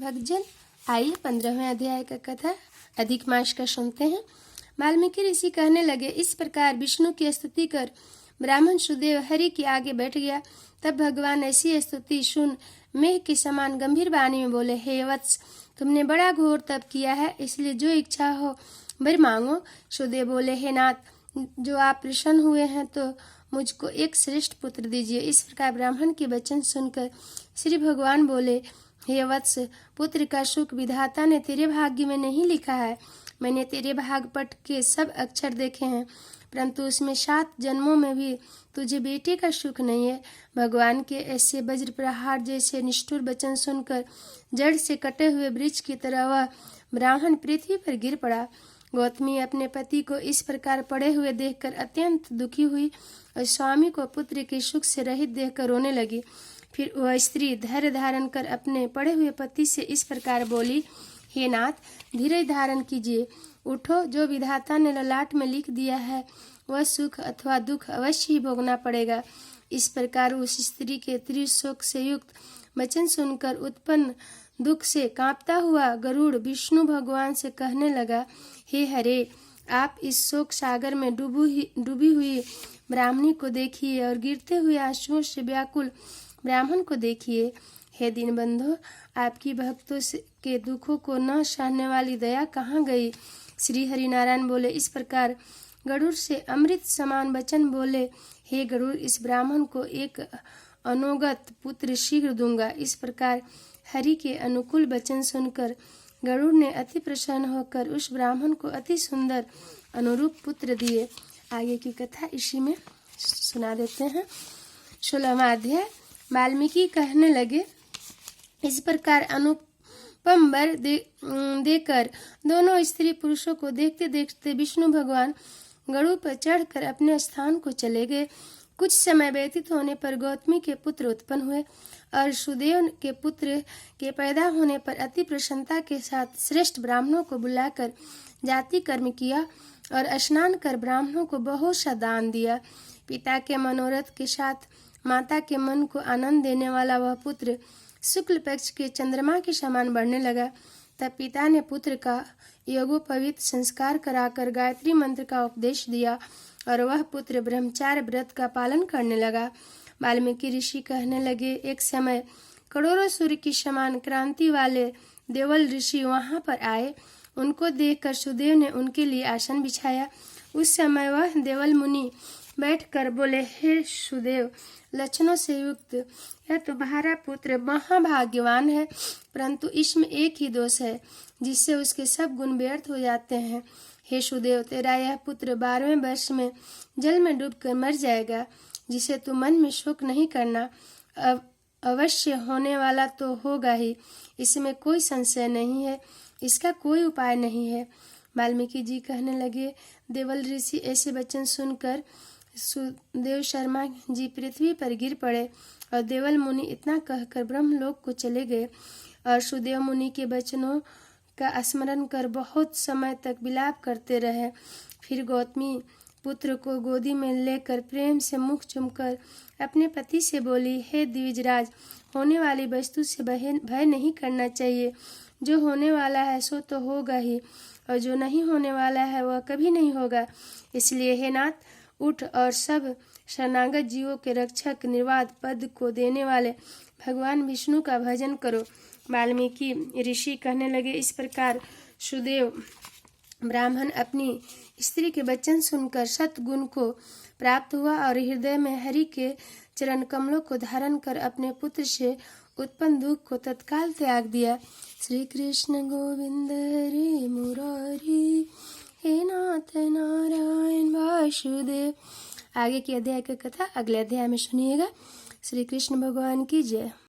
भक्तजन, आइए 15वें अध्याय का कथा अधिक मास का सुनते हैं। वाल्मीकि ऋषि कहने लगे, इस प्रकार विष्णु की स्तुति कर ब्राह्मण सुदेव हरि के आगे बैठ गया। तब भगवान ऐसी स्तुति सुन मेघ के समान गंभीर वाणी में बोले, हे वत्स, तुमने बड़ा घोर तप किया है, इसलिए जो इच्छा हो वर मांगो। सुदेव बोले, हे नाथ, जो आप प्रसन्न हुए हैं तो मुझको एक श्रेष्ठ पुत्र दीजिए। इस प्रकार ब्राह्मण के वचन सुनकर श्री भगवान बोले, हे वत्स, पुत्र का सुख विधाता ने तेरे भाग्य में नहीं लिखा है। मैंने तेरे भागपट के सब अक्षर देखे हैं, परंतु उसमें 7 जन्मों में भी तुझे बेटे का सुख नहीं है। भगवान के ऐसे वज्र प्रहार जैसे निष्ठुर वचन सुनकर जड़ से कटे हुए वृक्ष की तरह वह ब्राह्मण पृथ्वी पर गिर पड़ा। गौतमी अपने पति को इस प्रकार पड़े हुए देखकर अत्यंत दुखी हुई और स्वामी को पुत्र के सुख से रहित देखकर रोने लगी। फिर वह स्त्री धैर्य धारण कर अपने पड़े हुए पति से इस प्रकार बोली, हे नाथ, धीरज धारण कीजिए, उठो, जो विधाता ने ललाट में लिख दिया है वह सुख अथवा दुख अवश्य ही भोगना पड़ेगा। इस प्रकार उस स्त्री के त्रिशोक से युक्त वचन सुनकर उत्पन्न दुख से कांपता हुआ गरुड़ विष्णु भगवान से कहने लगा, हे हरे, आप इस शोक सागर में डूबी हुई ब्राह्मणी को देखिए और गिरते हुए आंसुओं से व्याकुल ब्राह्मण को देखिए। हे दीनबंधु, आपकी भक्तों के दुखों को न सहने वाली दया कहाँ गई। श्री हरि नारायण बोले, इस प्रकार गरुड़ से अमृत समान वचन बोले, हे गरुड़, इस ब्राह्मण को एक अनोगत पुत्र शीघ्र दूंगा। इस प्रकार हरि के अनुकूल वचन सुनकर गरुड़ ने अति प्रसन्न होकर उस ब्राह्मण को अति सुंदर अनुरूप पुत्र दिए। आगे की कथा इसी में सुना देते हैं। 16वां अध्याय। वाल्मीकि कहने लगे, इस प्रकार अनुपम वर देकर दोनों स्त्री पुरुषों को देखते देखते विष्णु भगवान गरुड़ पर चढ़कर अपने स्थान को चले गए। कुछ समय व्यतीत होने पर गौतमी के पुत्र उत्पन्न हुए और सुदेव के पुत्र के पैदा होने पर अति प्रसन्नता के साथ श्रेष्ठ ब्राह्मणों को बुलाकर जाति कर्म किया और स्नान कर ब्राह्मणों को बहुत सा दान दिया। पिता के मनोरथ के साथ माता के मन को आनंद देने वाला वह पुत्र शुक्ल पक्ष के चंद्रमा के समान बढ़ने लगा। तब पिता ने पुत्र का यज्ञोपवीत संस्कार कराकर गायत्री मंत्र का उपदेश दिया और वह पुत्र ब्रह्मचार्य व्रत का पालन करने लगा। वाल्मीकि ऋषि कहने लगे, एक समय करोड़ों सूर्य की समान क्रांति वाले देवल ऋषि वहां पर आए। उनको देखकर सुदेव ने उनके लिए आसन बिछाया। उस समय वह देवल मुनि बैठकर बोले, हे सुदेव, लक्षणों से युक्त यह तुम्हारा पुत्र महाभाग्यवान है, परंतु इसमें एक ही दोष है जिससे उसके सब गुण व्यर्थ हो जाते हैं। हे सुदेव, तेरा यह पुत्र 12वें वर्ष में जल में डूबकर मर जाएगा, जिसे तू मन में शोक नहीं करना। अवश्य होने वाला तो होगा ही, इसमें कोई संशय नहीं है, इसका कोई उपाय नहीं है। वाल्मीकि जी कहने लगे, देवल ऋषि ऐसे वचन सुनकर सुदेव शर्मा जी पृथ्वी पर गिर पड़े और देवल मुनि इतना कहकर ब्रह्मलोक को चले गए और सुदेव मुनि के वचनों का स्मरण कर बहुत समय तक विलाप करते रहे। फिर गौतमी पुत्र को गोदी में लेकर प्रेम से मुख चूमकर अपने पति से बोली, हे द्विजराज, होने वाली वस्तु से भय नहीं करना चाहिए। जो होने वाला है सो तो होगा ही, और जो नहीं होने वाला है वह कभी नहीं होगा। इसलिए हे नाथ, उठ और सब शरणागत जीवों के रक्षक निर्वाध पद को देने वाले भगवान विष्णु का भजन करो। वाल्मीकि ऋषि कहने लगे, इस प्रकार सुदेव ब्राह्मण अपनी स्त्री के वचन सुनकर सतगुण को प्राप्त हुआ और हृदय में हरि के चरण कमलों को धारण कर अपने पुत्र से उत्पन्न दुख को तत्काल त्याग दिया। श्री कृष्ण गोविंद हरे मुरारी, हे नाथ नारायण वासुदेव। आगे की अध्याय की कथा अगले अध्याय में सुनिएगा। श्री कृष्ण भगवान की जय।